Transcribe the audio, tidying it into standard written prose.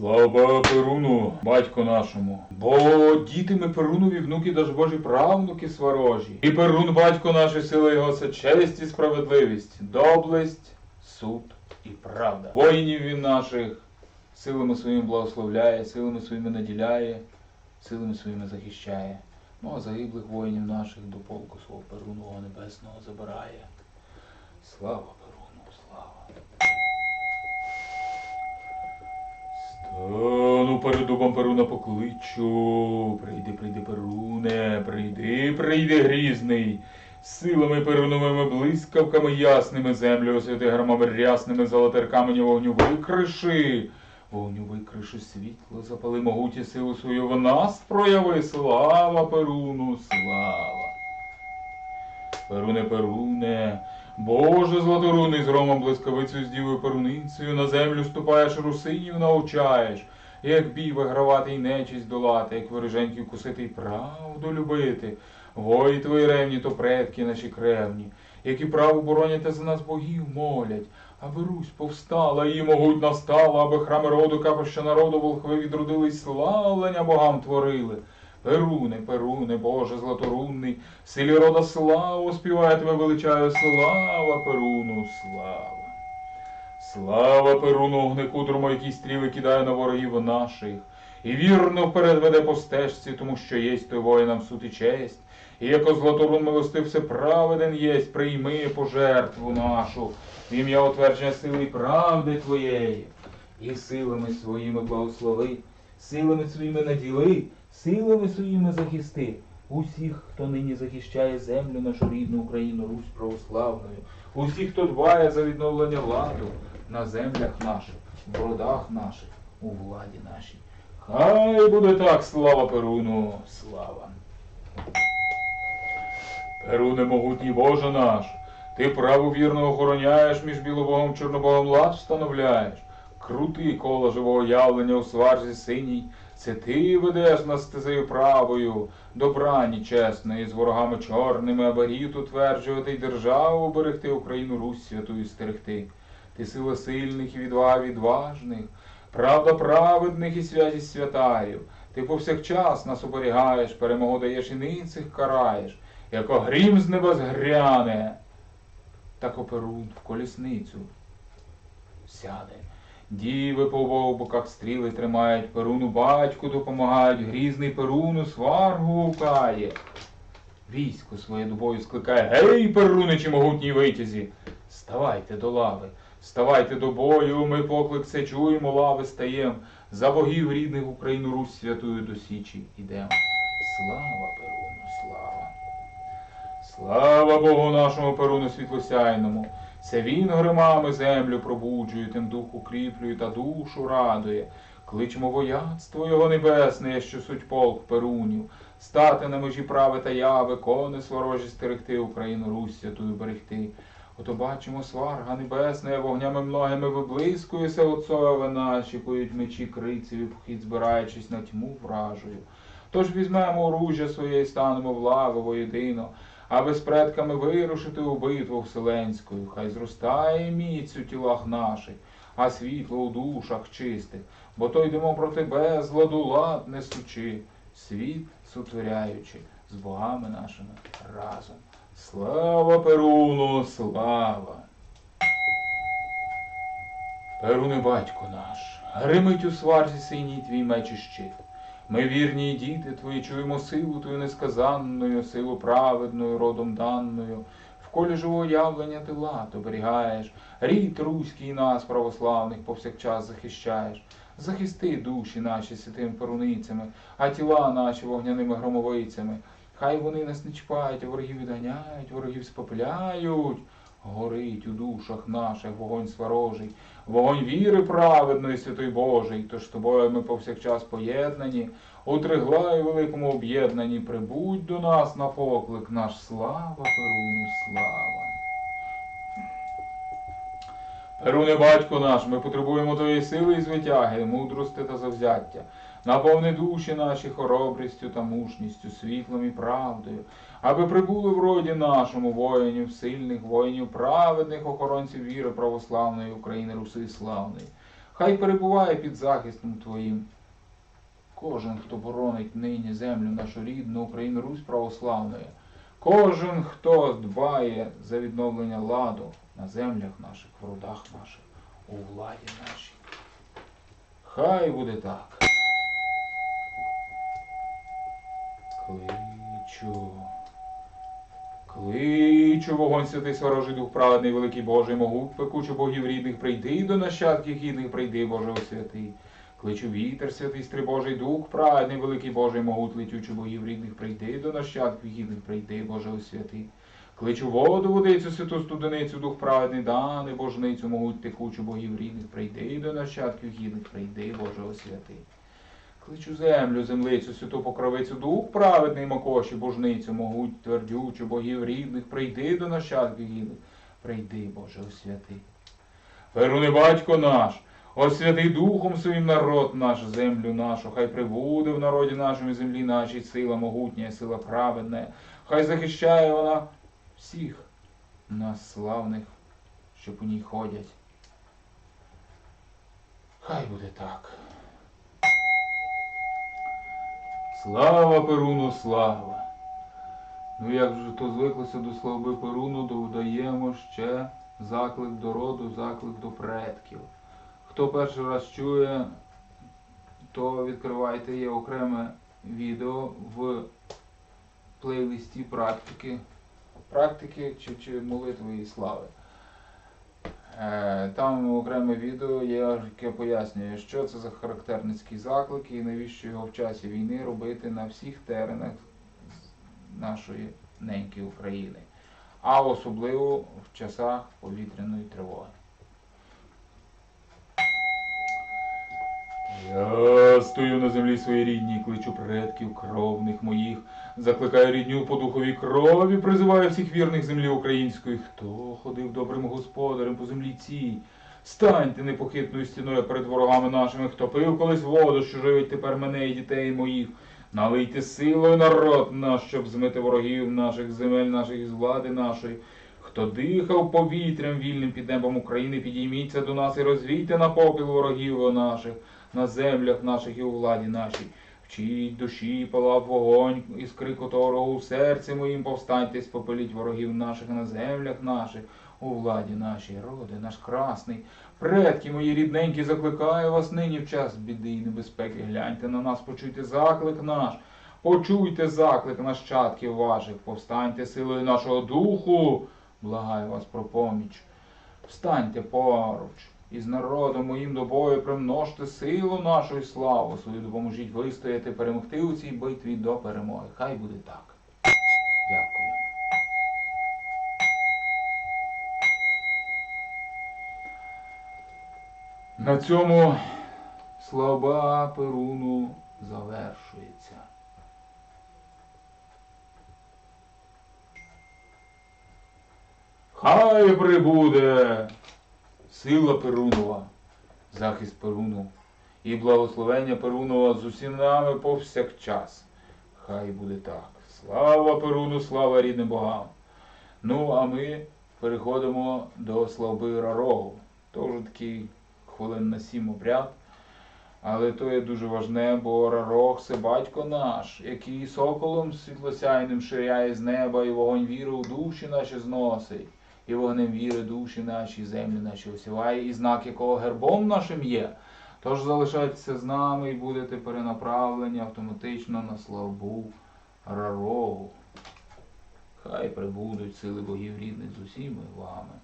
Слава Перуну, батько нашому, бо діти ми Перунові, внуки, даж Божі правнуки сварожі. І Перун, батько наш, сила його, це честь і справедливість, доблесть, суд і правда. Воїнів він наших силами своїми благословляє, силами своїми наділяє, силами своїми захищає. Ну а загиблих воїнів наших до полку свого Перунового небесного забирає. Слава Перуну, слава! Стану перед дубом Перуна покличу. Прийди, Перуне, прийди, грізний. Силами Перуновими блискавками ясними землю освяти громами рясними, золотер камені вогню викриши. Вогню викриши світло, запали могуті силу свою в нас прояви. Слава Перуну, слава! Перуне, Боже златорунний, з громом блискавицею, з дівою Перуницею, на землю ступаєш, русинів навчаєш, як бій вигравати й нечість долати, як вороженьків кусити й правду любити. Вої твої ревні, то предки наші кревні, які праву боронять, за нас богів молять. Аби Русь повстала, її могуть настала, аби храми роду, капища народу, волхви відродились, славлення богам творили. Перуне, Боже златорунний, силі рода славу співає тебе величаю, слава Перуну, слава! Слава Перуну, огнекудрому, який стріли кидає на ворогів наших, і вірно вперед веде по стежці, тому що єсть той воїнам суд і честь. І яко златорун милостив всеправеден єсть, прийми пожертву нашу, в ім'я утвердження сили і правди твоєї, і силами своїми благослови, силами своїми наділи, силами своїми захисти усіх, хто нині захищає землю нашу рідну Україну, Русь православною, усіх, хто дбає за відновлення ладу на землях наших, в родах наших, у владі нашій. Хай буде так, слава Перуну, слава! Перуне могутній Боже наш, ти праву вірно охороняєш, між білобогом чорнобогом лад встановляєш. Крути коло живого явлення у сварзі синій, це ти ведеш нас стезею правою, до брані чесної, з ворогами чорними, аби рід утверджувати й державу берегти, Україну Русь святую стерегти. Ти сила сильних і відвага відважних, правда праведних і святість святаїв. Ти повсякчас нас оберігаєш, перемогу даєш і ницих караєш. Яко грім з небес гряне, тако Перун в колісницю сяде. Діви по обох боках стріли тримають, Перуну батьку допомагають, грізний Перуну сваргу гукає. Військо своє до бою скликає: гей, Перуничі могутній витязі! Ставайте до лави, ставайте до бою, ми поклик це чуємо, лави стаєм, за богів рідних Україну Русь святую до січі ідем. Слава Перуну, слава! Слава Богу нашому Перуну світлосяйному! Це він гримами землю пробуджує, тим дух укріплює та душу радує. Кличмо вояцтво його небесне, що суть полк Перунів, стати на межі прави та яви, кони сворожі стерегти, Україну Русь святую берегти. Ото бачимо, сварга небесна, вогнями многими виблискується отцове наші, кують мечі крицеві, похід збираючись на тьму вражою. Тож візьмемо оружжя своє і станемо в лаву воєдино, аби з предками вирушити у битву вселенську. Хай зростає міць у тілах наших, а світло у душах чистих, бо то йдемо проти безладу лад несучи, світ сотворяючи з богами нашими разом. Слава Перуну, слава! Перуне батько наш, гримить у сварзі синій твій меч і щит. Ми, вірні діти твої, чуємо силу твою несказанною, силу праведною, родом данною. В колі живого явлення ти лад оберігаєш, рід руський нас, православних, повсякчас захищаєш. Захисти душі наші святими перуницями, а тіла наші вогняними громовицями. Хай вони нас не чіпають, а ворогів відганяють, ворогів спопиляють. Горить у душах наших вогонь сварожий, вогонь віри праведної, святої Божий. Тож тобою ми повсякчас поєднані, у триглаю великому об'єднанні. Прибудь до нас на поклик наш, слава Перуну, слава! Перуне батько наш, ми потребуємо твоєї сили і звитяги, мудрости та завзяття. Наповни душі наші хоробрістю та мужністю, світлом і правдою, аби прибули в роді нашому воїнів сильних, воїнів праведних, охоронців віри православної України, Руси славної. Хай перебуває під захистом Твоїм. Кожен, хто боронить нині землю нашу рідну, Україну, Русь православною. Кожен, хто дбає за відновлення ладу на землях наших, в родах наших, у владі нашій. Хай буде так. Кличу, вогонь святий, сворожий дух праведний, великий Божий, могуть, пекучу богів рідних, прийди до нащадків гідних, прийди, Боже святий. Кличу вітер святий, стрибожий дух праведний, великий Божий, могуть, летючу богів рідних, прийди до нащадків гідних, прийди, Боже святий. Кличу воду, водицю, святу студеницю, дух праведний, дани, божницю, могуть, текучу богів рідних, прийди до нащадків гідних, прийди, Боже святий. Кличу землю, землицю, святу покровицю, дух праведний, мокоші, божницю, могуть, твердючу, богів рідних, прийди до нащадків гідних, прийди, Боже святий. Перуни, батько наш, освяти духом своїм народ наш, землю нашу, хай прибуде в народі нашому і землі нашій сила могутня, сила праведна, хай захищає вона всіх нас славних, що по ній ходять. Хай буде так. Слава Перуну, слава! Ну як же то звиклося до слави Перуну, додаємо ще заклик до роду, заклик до предків. Хто перший раз чує, то відкривайте, є окреме відео в плейлисті практики чи молитви і слави. Там окреме відео є, яке пояснює, що це за характерницький заклик і навіщо його в часі війни робити на всіх теренах нашої неньки України, а особливо в часах повітряної тривоги. Я стою на землі своїй рідній, кличу предків кровних моїх, закликаю рідню по духовій крові, призиваю всіх вірних землі української. Хто ходив добрим господарем по землі цій? Станьте непохитною стіною перед ворогами нашими, хто пив колись воду, що живить тепер мене і дітей моїх. Налийте силою народ наш, щоб змити ворогів наших, земель наших із влади нашої. Хто дихав повітрям вільним під небом України, підійміться до нас і розвійте на попіл ворогів наших, на землях наших і у владі нашій. Вчіть душі, палав вогонь, іскри котрого у серці моїм, повстаньте, спопеліть ворогів наших на землях наших, у владі нашій. Роди наш красний, предки мої рідненькі, закликаю вас нині в час біди і небезпеки. Гляньте на нас, почуйте заклик наш, почуйте заклик нащадків ваших, повстаньте силою нашого духу, благаю вас про поміч. Встаньте поруч, із народом моїм до бою примножте силу нашу і славу свою, допоможіть вистояти, перемогти у цій битві до перемоги. Хай буде так. Дякую. На цьому слава Перуну завершується. Хай прибуде сила Перунова, захист Перуну і благословення Перунова з усім нами повсякчас. Хай буде так. Слава Перуну, слава рідним богам. Ну, а ми переходимо до слави Рарогу. То вже такий хвилин на 7 обряд. Але то є дуже важне, бо Рарог – це батько наш, який соколом світлосяйним ширяє з неба, і вогонь віри у душі наші зносить. І вогнем віри душі наші, землі наші осіває, і знак якого гербом нашим є. Тож залишайтеся з нами і будете перенаправлені автоматично на славу Рарогу. Хай прибудуть сили богів рідних з усіми вами.